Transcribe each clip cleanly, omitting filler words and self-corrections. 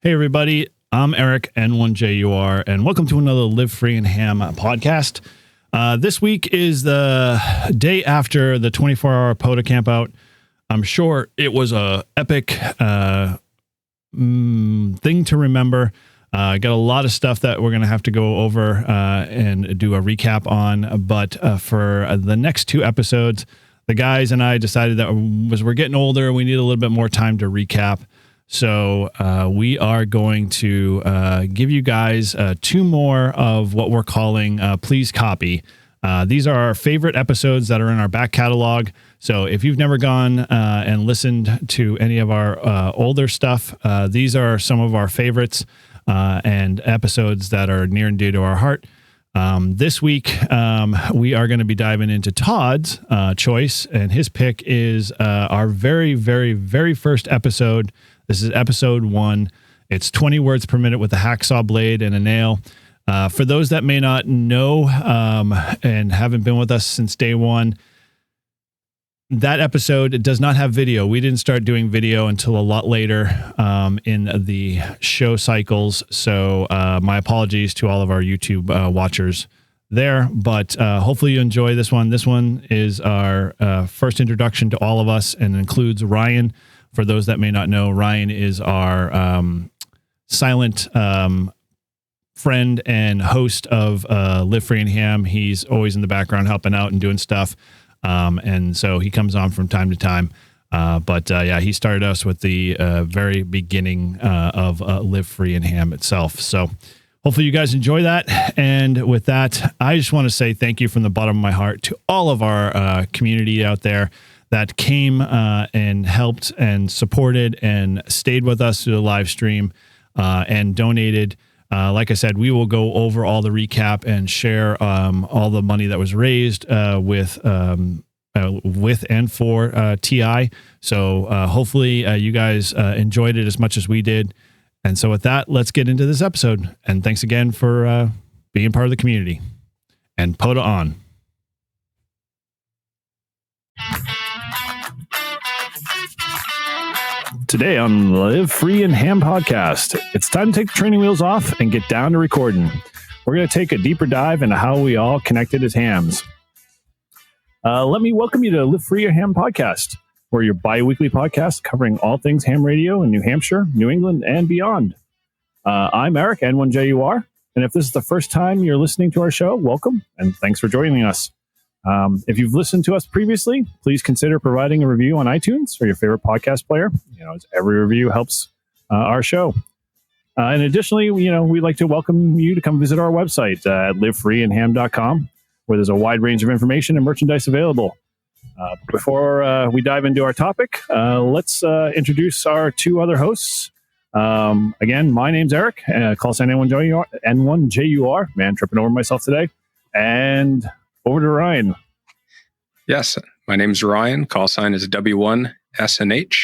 Hey, everybody. I'm Eric, N1JUR, and welcome to another Live Free and Ham podcast. This week is the day after the 24-hour POTA campout. I'm sure it was a epic thing to remember. Got a lot of stuff that we're going to have to go over and do a recap on. But for the next two episodes, the guys and I decided that as we're getting older, we need a little bit more time to recap. So we are going to give you guys two more of what we're calling Please Copy. These are our favorite episodes that are in our back catalog. So if you've never gone and listened to any of our older stuff, these are some of our favorites and episodes that are near and dear to our heart. This week, we are going to be diving into Todd's choice, and his pick is our very, very, very first episode. This is episode 1. It's 20 words per minute with a hacksaw blade and a nail. For those that may not know and haven't been with us since day one, that episode does not have video. We didn't start doing video until a lot later in the show cycles. So my apologies to all of our YouTube watchers there. But hopefully you enjoy this one. This one is our first introduction to all of us and includes Ryan. For those that may not know, Ryan is our silent friend and host of Live Free and Ham. He's always in the background helping out and doing stuff. And so he comes on from time to time. But he started us with the very beginning of Live Free and Ham itself. So hopefully you guys enjoy that. And with that, I just want to say thank you from the bottom of my heart to all of our community out there that came and helped and supported and stayed with us through the live stream and donated. Like I said, we will go over all the recap and share all the money that was raised with and for TI. So hopefully you guys enjoyed it as much as we did. And so with that, let's get into this episode. And thanks again for being part of the community. And POTA on. Today on Live Free and Ham podcast, it's time to take the training wheels off and get down to recording. We're going to take a deeper dive into how we all connected as hams. Let me welcome you to Live Free and Ham podcast. We're your bi-weekly podcast covering all things ham radio in New Hampshire, New England, and beyond. I'm Eric, N1JUR, and if this is the first time you're listening to our show, welcome, and thanks for joining us. If you've listened to us previously, please consider providing a review on iTunes or your favorite podcast player. Every review helps our show. And additionally, we'd like to welcome you to come visit our website at livefreeandham.com, where there's a wide range of information and merchandise available. Before we dive into our topic, let's introduce our two other hosts. Again, my name's Eric, call sign N1JUR, man, tripping over myself today. And over to Ryan. Yes, my name's Ryan. Call sign is W1SNH,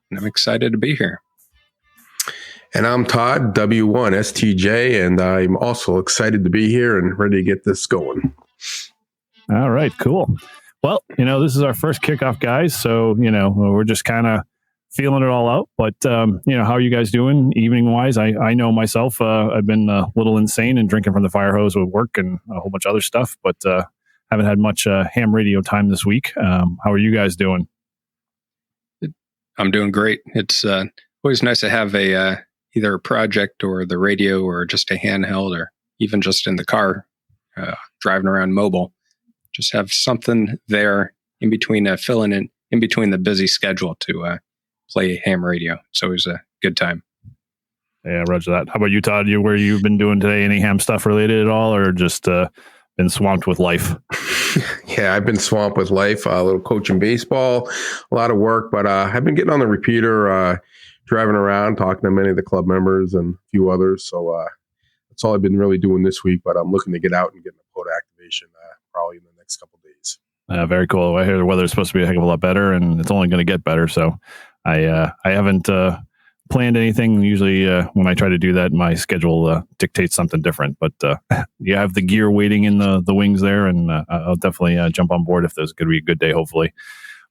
and I'm excited to be here. And I'm Todd, W1STJ, and I'm also excited to be here and ready to get this going. All right, cool. Well, this is our first kickoff, guys, so, we're just kind of feeling it all out. But, how are you guys doing evening-wise? I know myself, I've been a little insane and drinking from the fire hose with work and a whole bunch of other stuff, but haven't had much ham radio time this week. How are you guys doing? I'm doing great. It's always nice to have either a project or the radio or just a handheld or even just in the car driving around mobile. Just have something there in between filling in between the busy schedule to play ham radio. It's always a good time. Yeah, roger that. How about you, Todd? Where you've been doing today? Any ham stuff related at all, or just been swamped with life? Yeah, I've been swamped with life. A little coaching baseball, a lot of work, but I've been getting on the repeater, driving around, talking to many of the club members and a few others. So that's all I've been really doing this week. But I'm looking to get out and get a POTA activation probably in the next couple of days. Very cool. I hear the weather's supposed to be a heck of a lot better, and it's only going to get better. So I haven't planned anything. Usually when I try to do that, my schedule dictates something different. But you have the gear waiting in the wings there, and I'll definitely jump on board if there's going to be a good day, hopefully.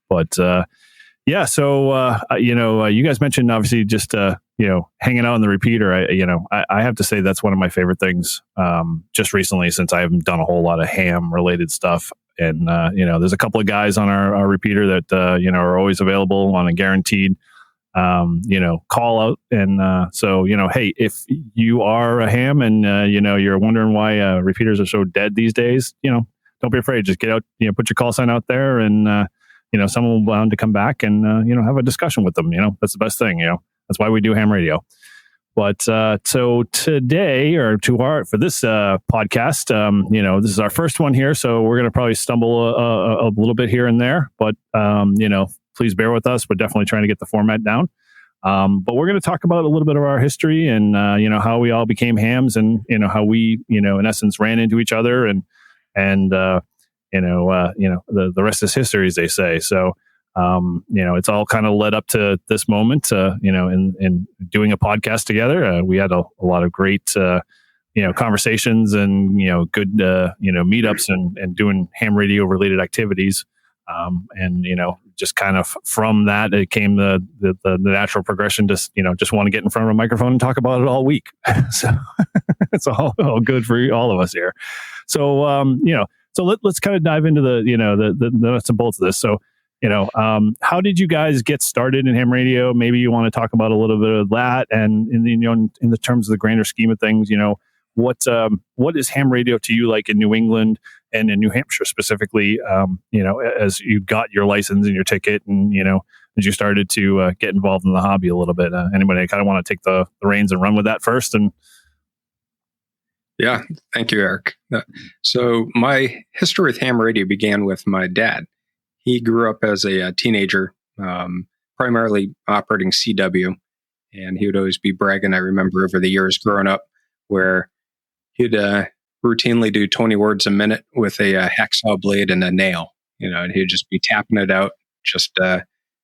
But yeah, so you guys mentioned obviously just hanging out on the repeater, I have to say that's one of my favorite things. Just recently, since I haven't done a whole lot of ham related stuff, and there's a couple of guys on our repeater that are always available on a guaranteed call out. And so hey, if you are a ham and you're wondering why repeaters are so dead these days, don't be afraid. Just get out, put your call sign out there, and someone will be bound to come back and have a discussion with them. That's the best thing. That's why we do ham radio. But so today, for this podcast, this is our first one here, so we're going to probably stumble a little bit here and there. But please bear with us. We're definitely trying to get the format down. But we're going to talk about a little bit of our history and how we all became hams, and how we in essence ran into each other, and the rest is history, as they say. So. It's all kind of led up to this moment, in doing a podcast together. We had a lot of great, conversations and, good, meetups and doing ham radio related activities. And, just kind of from that, it came the natural progression to, just want to get in front of a microphone and talk about it all week. So it's all good for all of us here. So, so let's kind of dive into the nuts and bolts of this. So, how did you guys get started in ham radio? Maybe you want to talk about a little bit of that, and in the terms of the grander scheme of things, what is ham radio to you like in New England and in New Hampshire specifically? As you got your license and your ticket, and as you started to get involved in the hobby a little bit. Anybody kind of want to take the reins and run with that first? And yeah, thank you, Eric. So my history with ham radio began with my dad. He grew up as a teenager, primarily operating CW, and he would always be bragging. I remember over the years growing up where he'd routinely do 20 words a minute with a hacksaw blade and a nail, and he'd just be tapping it out, just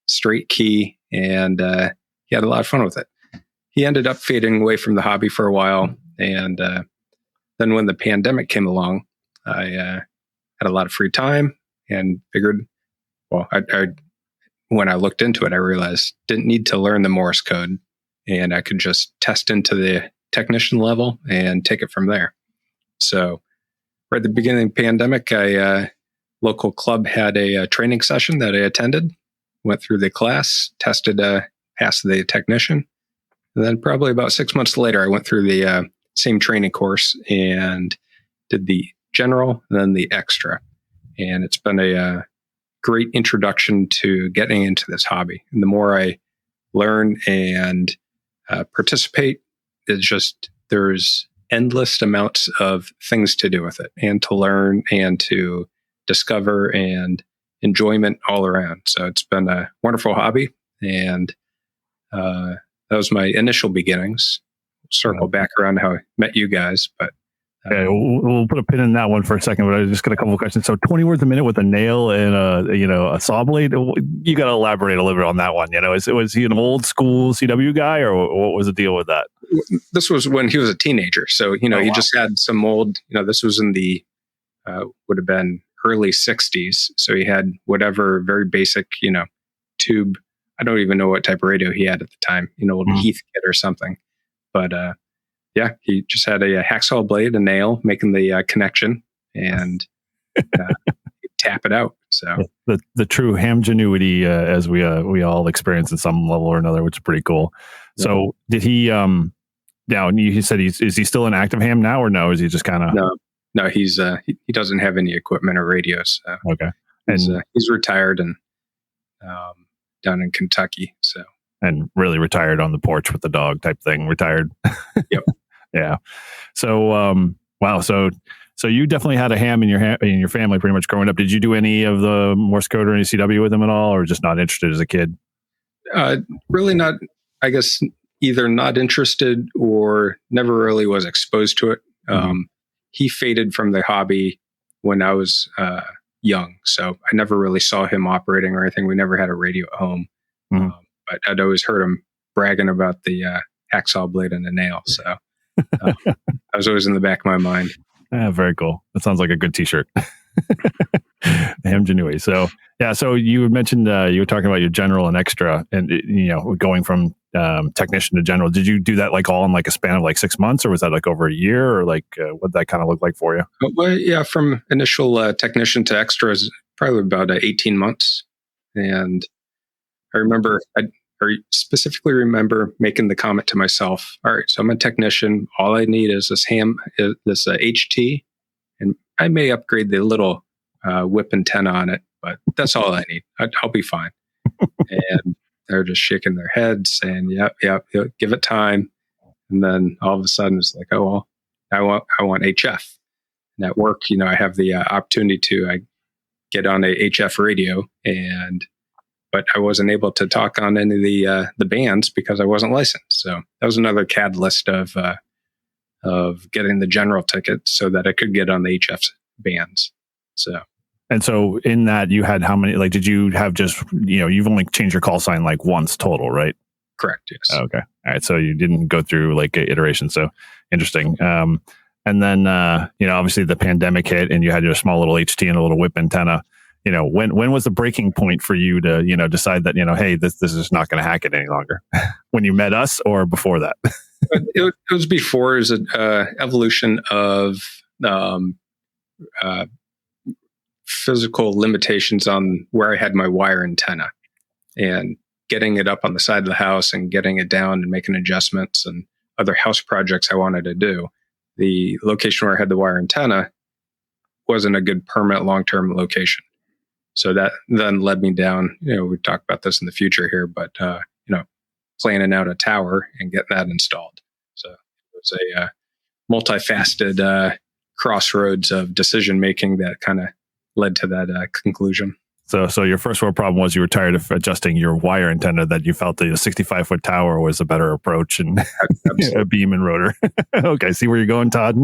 straight key, and he had a lot of fun with it. He ended up fading away from the hobby for a while, and then when the pandemic came along, I had a lot of free time and figured, well, when I looked into it, I realized didn't need to learn the Morse code, and I could just test into the technician level and take it from there. So right at the beginning of the pandemic, local club had a training session that I attended, went through the class, tested, passed the technician. And then probably about 6 months later, I went through the same training course and did the general and then the extra. And it's been a great introduction to getting into this hobby. And the more I learn and participate, there's endless amounts of things to do with it, and to learn and to discover, and enjoyment all around. So it's been a wonderful hobby, and that was my initial beginnings. Circle back around to how I met you guys, but okay, we'll put a pin in that one for a second, but I just got a couple of questions. So 20 words a minute with a nail and a saw blade. You got to elaborate a little bit on that one. Was he an old school CW guy, or what was the deal with that? This was when he was a teenager. So, he just had some old, this was in the, would have been early 60s. So he had whatever very basic, tube. I don't even know what type of radio he had at the time, old Heathkit or something. But, yeah, he just had a hacksaw blade, a nail, making the connection, and tap it out. So the true hamgenuity, as we all experience at some level or another, which is pretty cool. Yeah. So did he? Now he said is he still an active ham now, or no? Is he just kind of? No, he's he doesn't have any equipment or radios. So okay, and he's retired and down in Kentucky. So. And really retired on the porch with the dog type thing. Retired. Yep. Yeah. So, wow. So you definitely had a ham in your family pretty much growing up. Did you do any of the Morse code or any CW with him at all, or just not interested as a kid? Really not. I guess either not interested or never really was exposed to it. He faded from the hobby when I was young, so I never really saw him operating or anything. We never had a radio at home. But I'd always heard him bragging about the hacksaw blade and the nail. So I was always in the back of my mind. Very cool. That sounds like a good t-shirt. Hamgenuity. So, yeah. So you mentioned, you were talking about your general and extra, and, going from technician to general. Did you do that like all in like a span of like 6 months, or was that like over a year, or like what that kind of look like for you? Well, yeah, from initial technician to extras, probably about 18 months. And I specifically remember making the comment to myself, all right, so I'm a technician. All I need is this HT, and I may upgrade the little whip antenna on it, but that's all I need. I'll be fine. And they're just shaking their heads saying, yep, give it time. And then all of a sudden it's like, oh, well, I want HF. And at work, I have the opportunity to get on a HF radio, but I wasn't able to talk on any of the bands because I wasn't licensed. So that was another catalyst of getting the general ticket so that I could get on the HF bands. And so in that, you had how many, like, did you have just, you've only changed your call sign like once total, right? Correct. Yes. Okay. All right. So you didn't go through like an iteration. So interesting. And then, obviously the pandemic hit and you had your small little HT and a little whip antenna. When was the breaking point for you to, decide that, hey, this is just not going to hack it any longer? When you met us or before that? It was before. It was an evolution of physical limitations on where I had my wire antenna and getting it up on the side of the house and getting it down and making adjustments and other house projects I wanted to do. The location where I had the wire antenna wasn't a good permanent long-term location. So that then led me down, we talk about this in the future here, but, planning out a tower and getting that installed. So it was a multifaceted crossroads of decision-making that kind of led to that conclusion. So your first world problem was you were tired of adjusting your wire antenna, that you felt the 65-foot tower was a better approach, and a beam and rotor. Okay, see where you're going, Todd?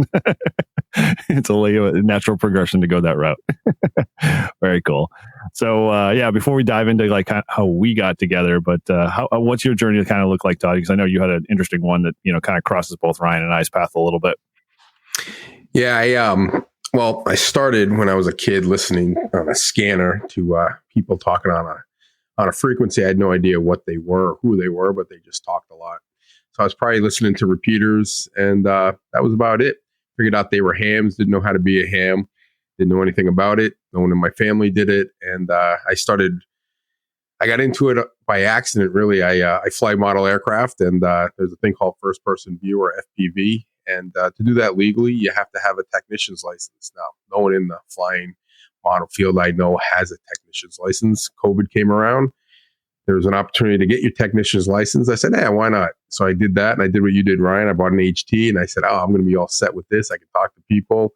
It's a natural progression to go that route. Very cool. So before we dive into like how we got together, but what's your journey kind of look like, Todd? Because I know you had an interesting one that kind of crosses both Ryan and I's path a little bit. Yeah, I started when I was a kid listening on a scanner to people talking on a frequency. I had no idea what they were, who they were, but they just talked a lot. So I was probably listening to repeaters, and that was about it. Figured out they were hams, didn't know how to be a ham, didn't know anything about it. No one in my family did it. And I got into it by accident, really. I fly model aircraft, and there's a thing called first person view, or FPV. And to do that legally, you have to have a technician's license. Now, no one in the flying model field I know has a technician's license. COVID came around. There was an opportunity to get your technician's license. I said, hey, why not? So I did that, and I did what you did, Ryan. I bought an HT, and I said, I'm going to be all set with this. I can talk to people.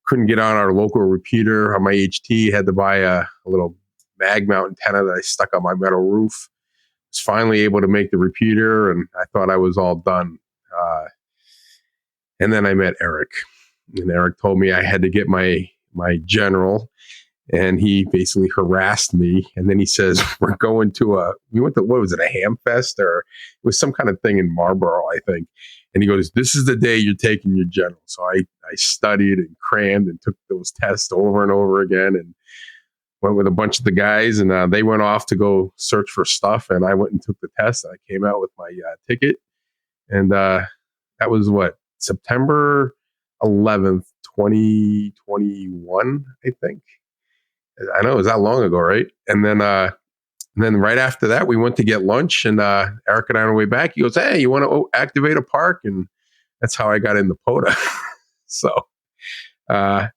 Couldn't get on our local repeater on my HT. Had to buy a little mag mount antenna that I stuck on my metal roof. Was finally able to make the repeater, and I thought I was all done. And then I met Eric, and Eric told me I had to get my general, and he basically harassed me. And then he says, we went to, what was it, a ham fest, or it was some kind of thing in Marlboro, I think. And he goes, this is the day you're taking your general. So I studied and crammed and took those tests over and over again, and went with a bunch of the guys, and they went off to go search for stuff. And I went and took the test. I came out with my ticket. And that was September 11th, 2021, I think. I know it was that long ago, right? And then right after that, we went to get lunch, and Eric and I on our way back, he goes, hey, you want to activate a park? And that's how I got into POTA. So I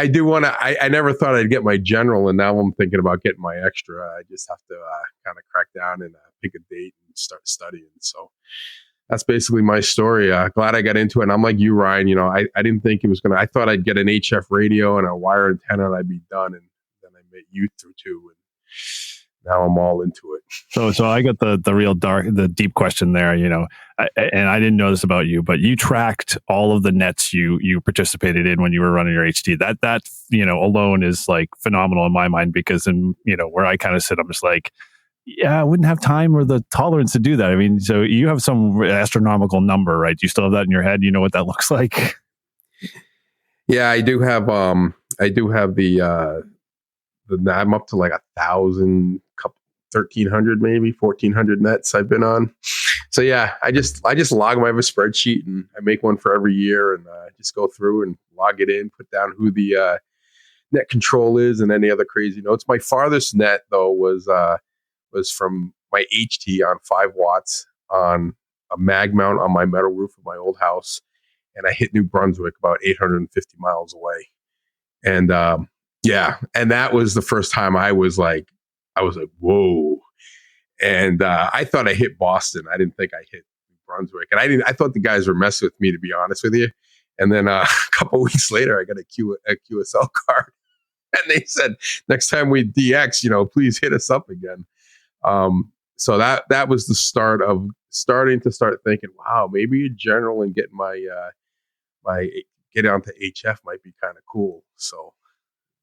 do want to, I never thought I'd get my general, and now I'm thinking about getting my extra. I just have to kind of crack down and pick a date and start studying. So that's basically my story. Glad I got into it. And I'm like you, Ryan. I didn't think it was I thought I'd get an HF radio and a wire antenna and I'd be done. And then I met you through too. And now I'm all into it. So I got the real the deep question there, and I didn't know this about you, but you tracked all of the nets you participated in when you were running your HT. That alone is like phenomenal in my mind, because where I kind of sit, I'm just like, yeah, I wouldn't have time or the tolerance to do that. I mean, so you have some astronomical number, right? You still have that in your head? You know what that looks like? Yeah, I do have. I do have the I'm up to like 1,000, 1,300, maybe 1,400 nets I've been on. So yeah, I just log them. I have a spreadsheet, and I make one for every year, and just go through and log it in, put down who the net control is, and any other crazy notes. My farthest net though was from my HT on 5 watts on a mag mount on my metal roof of my old house, and I hit New Brunswick about 850 miles away. And and that was the first time I was like, whoa. And I thought I hit Boston. I didn't think I hit New Brunswick. And I thought the guys were messing with me, to be honest with you. And then a couple of weeks later, I got a QSL card. And they said, next time we DX, please hit us up again. So that was the start of starting to thinking, wow, maybe a general and getting getting onto HF might be kind of cool. So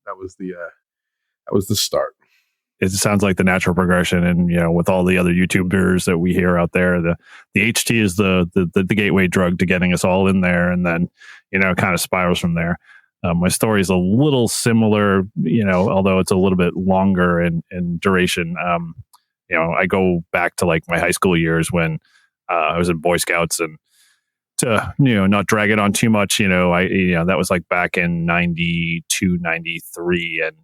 that was the start. It sounds like the natural progression, and with all the other YouTubers that we hear out there, the HT is the gateway drug to getting us all in there, and then it kind of spirals from there. My story is a little similar, although it's a little bit longer in duration. I go back to like my high school years when I was in Boy Scouts, and to not drag it on too much, that was like back in 92, 93, and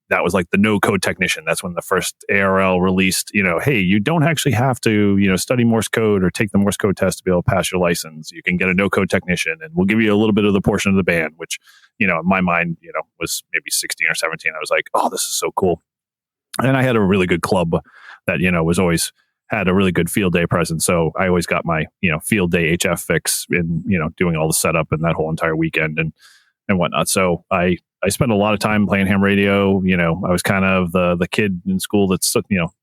that was like the no code technician. That's when the first ARL released, hey, you don't actually have to, study Morse code or take the Morse code test to be able to pass your license. You can get a no code technician, and we'll give you a little bit of the portion of the band, which, in my mind, was maybe 16 or 17. I was like, oh, this is so cool. And I had a really good club that, was always had a really good field day presence. So I always got my, field day HF fix in, doing all the setup and that whole entire weekend and whatnot. So I spent a lot of time playing ham radio. I was kind of the kid in school that's,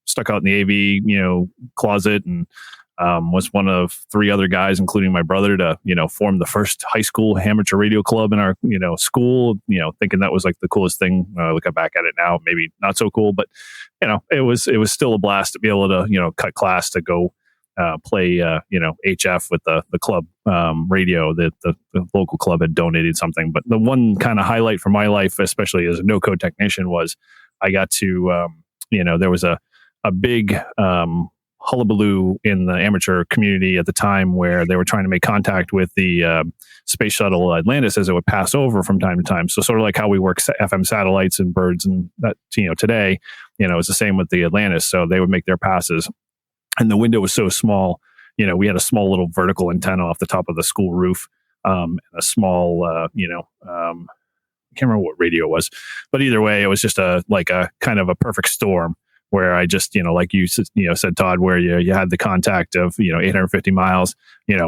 stuck out in the AV, closet, and was one of 3 other guys, including my brother, to, form the first high school amateur radio club in our, school, thinking that was like the coolest thing. Looking back at it now, maybe not so cool, but, it was still a blast to be able to, cut class to go play, HF with the club radio that the local club had donated something. But the one kind of highlight for my life, especially as a no-code technician, was I got to, there was a big hullabaloo in the amateur community at the time where they were trying to make contact with the space shuttle Atlantis as it would pass over from time to time. So sort of like how we work FM satellites and birds and that, today, it's the same with the Atlantis. So they would make their passes. And the window was so small, we had a small little vertical antenna off the top of the school roof, and a small, I can't remember what radio it was, but either way, it was just a kind of a perfect storm where I just, like you said, Todd, where you had the contact of, 850 miles,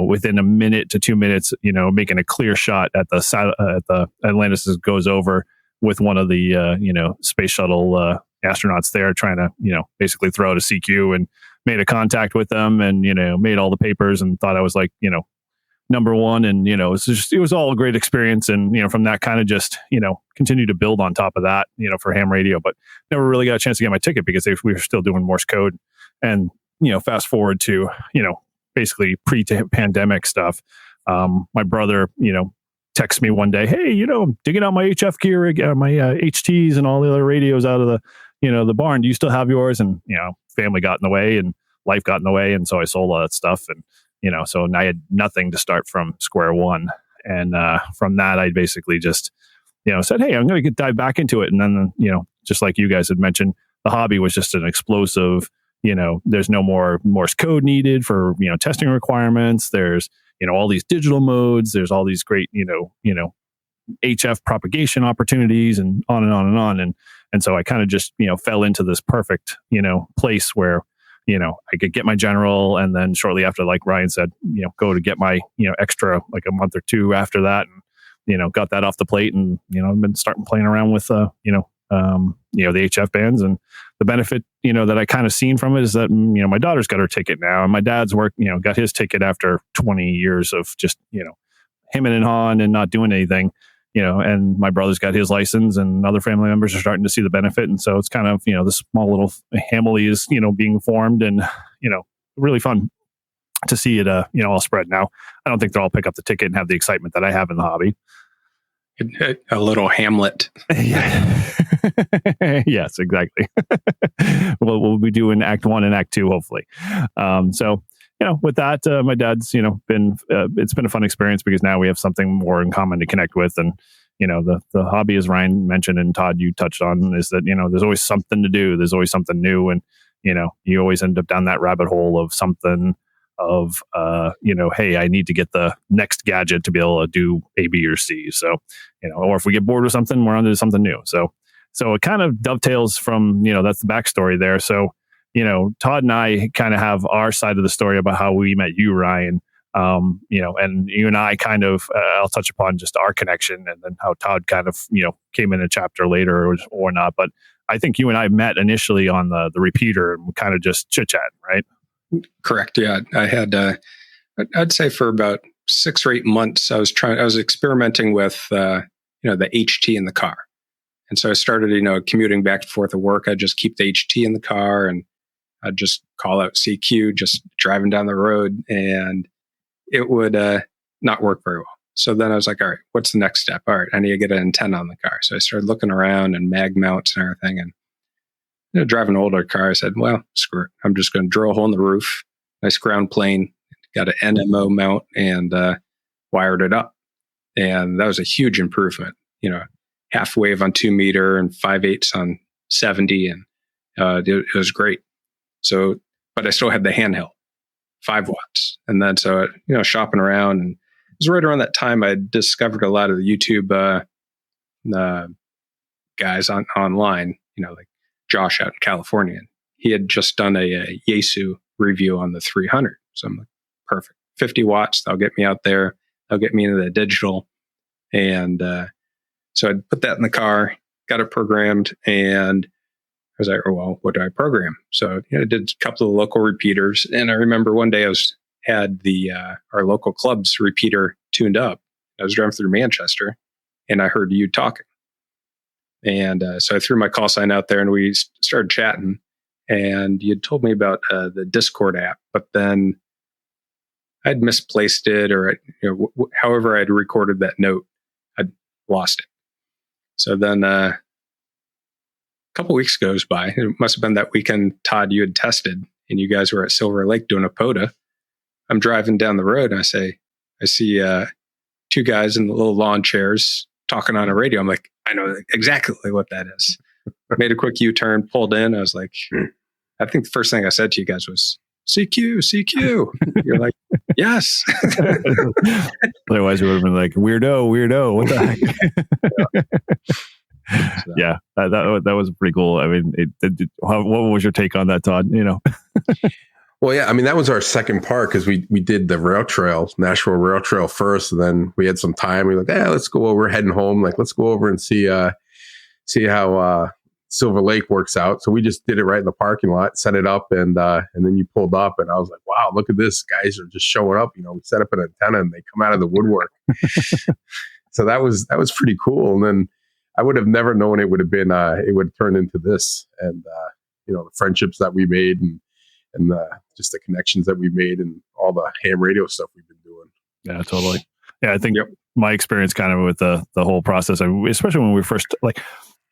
within a minute to 2 minutes, making a clear shot at the Atlantis as it goes over with one of the, space shuttle astronauts there trying to, basically throw out a CQ, and made a contact with them, and, made all the papers, and thought I was like, number one. And, it was all a great experience. And, from that kind of just, continue to build on top of that, for ham radio, but never really got a chance to get my ticket because we were still doing Morse code. And, fast forward to, basically pre-pandemic stuff. My brother, texts me one day, hey, I'm digging out my HF gear, my HTs and all the other radios out of the, the barn. Do you still have yours? And, family got in the way and life got in the way. And so I sold all that stuff. And, so I had nothing to start from square one. And from that, I basically just, said, hey, I'm going to dive back into it. And then, just like you guys had mentioned, the hobby was just an explosive, there's no more Morse code needed for, testing requirements. There's, all these digital modes. There's all these great, HF propagation opportunities, and on and on and on. And so I kind of just, fell into this perfect, place where, I could get my general, and then shortly after, like Ryan said, go to get my, extra, like a month or two after that, and, got that off the plate, and, I've been starting playing around with, the HF bands. And the benefit, that I kind of seen from it is that, my daughter's got her ticket now, and my dad's got his ticket after 20 years of just, hemming and hawing and not doing anything. And my brother's got his license, and other family members are starting to see the benefit. And so it's kind of, this small little family is, being formed, and, really fun to see it, all spread. Now, I don't think they'll all pick up the ticket and have the excitement that I have in the hobby. A little Hamlet. Yeah. Yes, exactly. We'll be doing Act 1 and Act 2, hopefully. So, with that, my dad's, been, it's been a fun experience because now we have something more in common to connect with. And, the hobby, as Ryan mentioned and Todd, you touched on, is that, there's always something to do. There's always something new. And, you always end up down that rabbit hole of something of, hey, I need to get the next gadget to be able to do A, B, or C. So, or if we get bored with something, we're on to something new. So it kind of dovetails from, that's the backstory there. So, Todd and I kind of have our side of the story about how we met you, Ryan. And you and I kind of, I'll touch upon just our connection and then how Todd kind of, came in a chapter later or not. But I think you and I met initially on the repeater and we kind of just chit-chat, right? Correct. Yeah. I had, I'd say for about 6 or 8 months, I was experimenting with, the HT in the car. And so I started, commuting back and forth to work. I'd just keep the HT in the car and I'd just call out CQ, just driving down the road, and it would not work very well. So then I was like, all right, what's the next step? All right, I need to get an antenna on the car. So I started looking around and mag mounts and everything. And driving an older car, I said, well, screw it. I'm just going to drill a hole in the roof. Nice ground plane, got an NMO mount and wired it up. And that was a huge improvement. Half wave on 2 meter and 5/8 on 70. And it was great. So, but I still had the handheld, 5 watts. And then, so, shopping around, and it was right around that time I discovered a lot of the YouTube guys online, like Josh out in California. He had just done a Yaesu review on the 300. So I'm like, perfect. 50 watts. That'll get me out there. That'll get me into the digital. And so I'd put that in the car, got it programmed, and I was like, oh, well, what do I program? So I did a couple of local repeaters. And I remember one day I had our local club's repeater tuned up. I was driving through Manchester and I heard you talking. And so I threw my call sign out there and we started chatting. And you had told me about the Discord app, but then I'd misplaced it, or however I'd recorded that note, I'd lost it. So then a couple weeks goes by. It must have been that weekend, Todd, you had tested and you guys were at Silver Lake doing a POTA. I'm driving down the road and I see 2 guys in the little lawn chairs talking on a radio. I'm like, I know exactly what that is. I made a quick U-turn, pulled in. I was like, I think the first thing I said to you guys was, CQ, CQ. You're like, yes. Otherwise, we would have been like, weirdo. What the heck? So, yeah, that was pretty cool. I mean, what was your take on that, Todd? Well, yeah, I mean, that was our second part because we did the rail trail, Nashville Rail Trail first, and then we had some time. We were like, let's go over, heading home. Like, let's go over and see how Silver Lake works out. So we just did it right in the parking lot, set it up, and then you pulled up, and I was like, wow, look at this. Guys are just showing up. We set up an antenna, and they come out of the woodwork. So that was pretty cool. And then I would have never known it would have been it would turn into this, and the friendships that we made, and just the connections that we made, and all the ham radio stuff we've been doing. Yeah, totally. Yeah, I think my experience kind of with the whole process, especially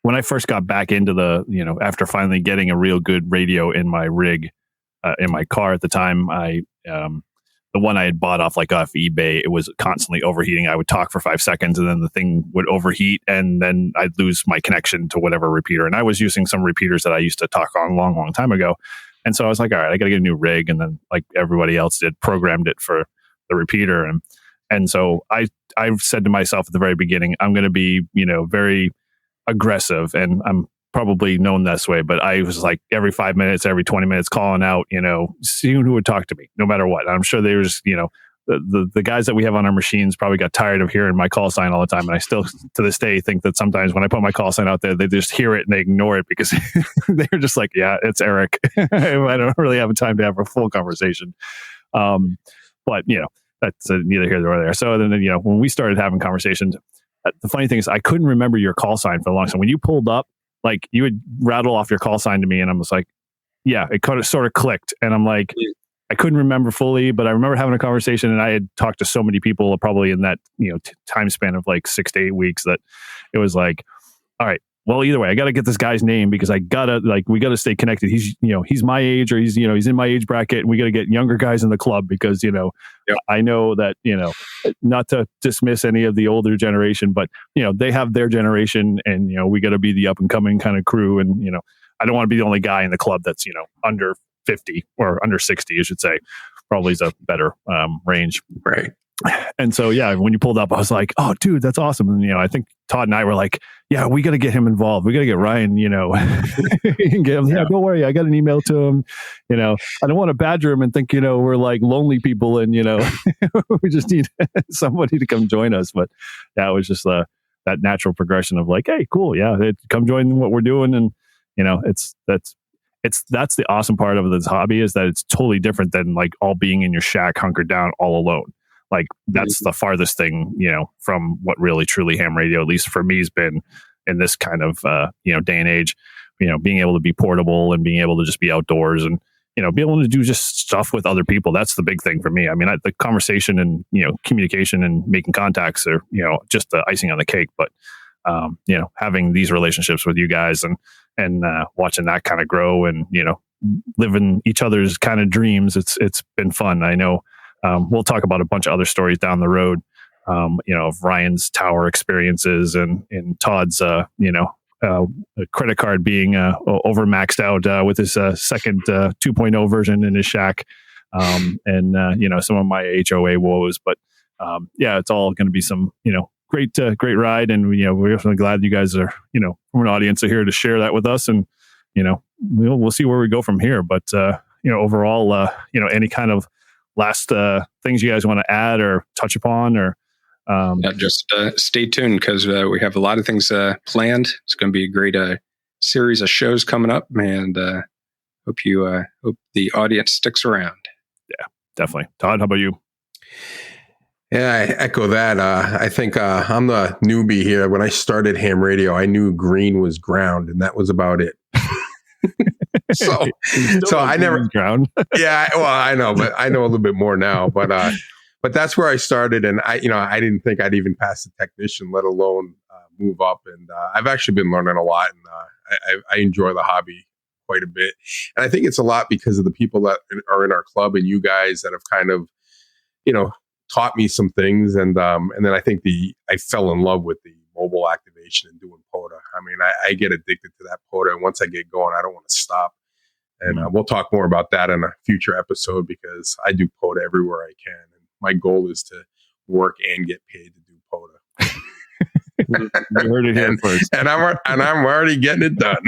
when I first got back into after finally getting a real good radio in my rig, in my car at the time, the one I had bought off eBay, it was constantly overheating. I would talk for 5 seconds and then the thing would overheat and then I'd lose my connection to whatever repeater. And I was using some repeaters that I used to talk on a long, long time ago. And so I was like, all right, I got to get a new rig. And then like everybody else did, programmed it for the repeater. And so I said to myself at the very beginning, I'm going to be, very aggressive, and I'm probably known this way, but I was like every 5 minutes, every 20 minutes calling out, seeing who would talk to me no matter what. And I'm sure they were just, the guys that we have on our machines probably got tired of hearing my call sign all the time. And I still to this day think that sometimes when I put my call sign out there, they just hear it and they ignore it because they're just like, yeah, it's Eric. I don't really have time to have a full conversation. But that's neither here nor there. So then, when we started having conversations, the funny thing is I couldn't remember your call sign for a long time. When you pulled up, like you would rattle off your call sign to me and I was like, yeah, it sort of clicked. And I'm like, I couldn't remember fully, but I remember having a conversation, and I had talked to so many people probably in that, time span of like 6 to 8 weeks that it was like, all right, well, either way, I got to get this guy's name because we got to stay connected. He's my age, or he's in my age bracket, and we got to get younger guys in the club because, yep. I know that, not to dismiss any of the older generation, but, they have their generation, and, we got to be the up and coming kind of crew. And, I don't want to be the only guy in the club that's, under 50 or under 60, I should say, probably is a better range. Right. And so, when you pulled up, I was like, oh, dude, that's awesome. And, I think Todd and I were like, yeah, we got to get him involved. We got to get Ryan, get him. Yeah, don't worry. I got an email to him. I don't want to badger him and think, we're like lonely people and, we just need somebody to come join us. But that was just that natural progression of like, hey, cool. Yeah, come join what we're doing. And, that's the awesome part of this hobby is that it's totally different than like all being in your shack hunkered down all alone. Like that's the farthest thing, from what really truly ham radio, at least for me, has been in this kind of, day and age, being able to be portable and being able to just be outdoors and, be able to do just stuff with other people. That's the big thing for me. I mean, the conversation and, communication and making contacts are, just the icing on the cake. But, having these relationships with you guys and watching that kind of grow and, living each other's kind of dreams, it's been fun. I know. We'll talk about a bunch of other stories down the road, of Ryan's tower experiences and Todd's, credit card being over maxed out with his second 2.0 version in his shack, and some of my HOA woes. But it's all going to be some great ride, and we're definitely glad you guys are from an audience are here to share that with us, and we'll see where we go from here. But overall, any kind of last things you guys want to add or touch upon, or just stay tuned because we have a lot of things planned. It's going to be a great series of shows coming up, and hope the audience sticks around. Yeah, definitely. Todd, how about you? Yeah, I echo that. I think I'm the newbie here. When I started ham radio, I knew green was ground, and that was about it. So I never ground. Yeah, well, I know, but I know a little bit more now. But that's where I started, and I didn't think I'd even pass the technician, let alone move up. And I've actually been learning a lot, and I enjoy the hobby quite a bit. And I think it's a lot because of the people that are in our club and you guys that have kind of, taught me some things. And then I think I fell in love with the mobile activation and doing POTA. I mean, I get addicted to that POTA, and once I get going, I don't want to stop. And we'll talk more about that in a future episode because I do POTA everywhere I can. And my goal is to work and get paid to do POTA. You heard it here first. And I'm already getting it done.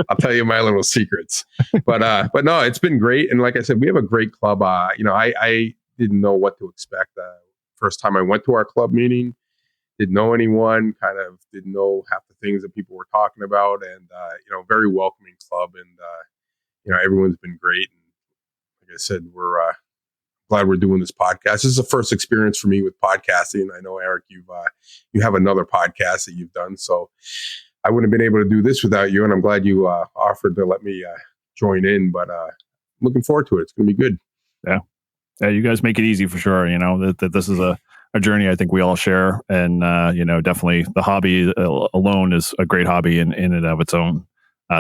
I'll tell you my little secrets. But no, it's been great. And like I said, we have a great club. I didn't know what to expect. First time I went to our club meeting, didn't know anyone, kind of didn't know half the things that people were talking about, and very welcoming club, and everyone's been great. And like I said, we're glad we're doing this podcast. This is the first experience for me with podcasting. I know, Eric, you have another podcast that you've done, so I wouldn't have been able to do this without you, and I'm glad you offered to let me join in. But looking forward to it. It's going to be good. Yeah, you guys make it easy for sure. That this is a journey I think we all share, and definitely the hobby alone is a great hobby in and of its own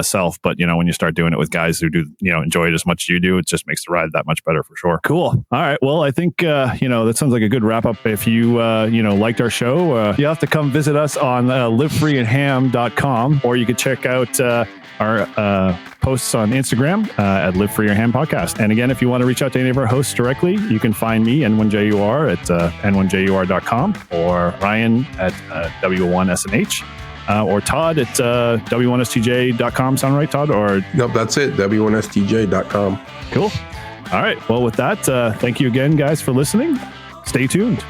self. But when you start doing it with guys who do enjoy it as much as you do, it just makes the ride that much better for sure. Cool. All right. Well, I think that sounds like a good wrap up. If you liked our show, you have to come visit us on livefreeandham.com, or you could check out our posts on Instagram at Live Free or Ham Podcast. And again, if you want to reach out to any of our hosts directly, you can find me, N1JUR, at N1JUR.com, or Ryan at W1SNH, or Todd at W1STJ.com. Sound right, Todd? Or nope, that's it. W1STJ.com. Cool. All right. Well, with that, thank you again, guys, for listening. Stay tuned.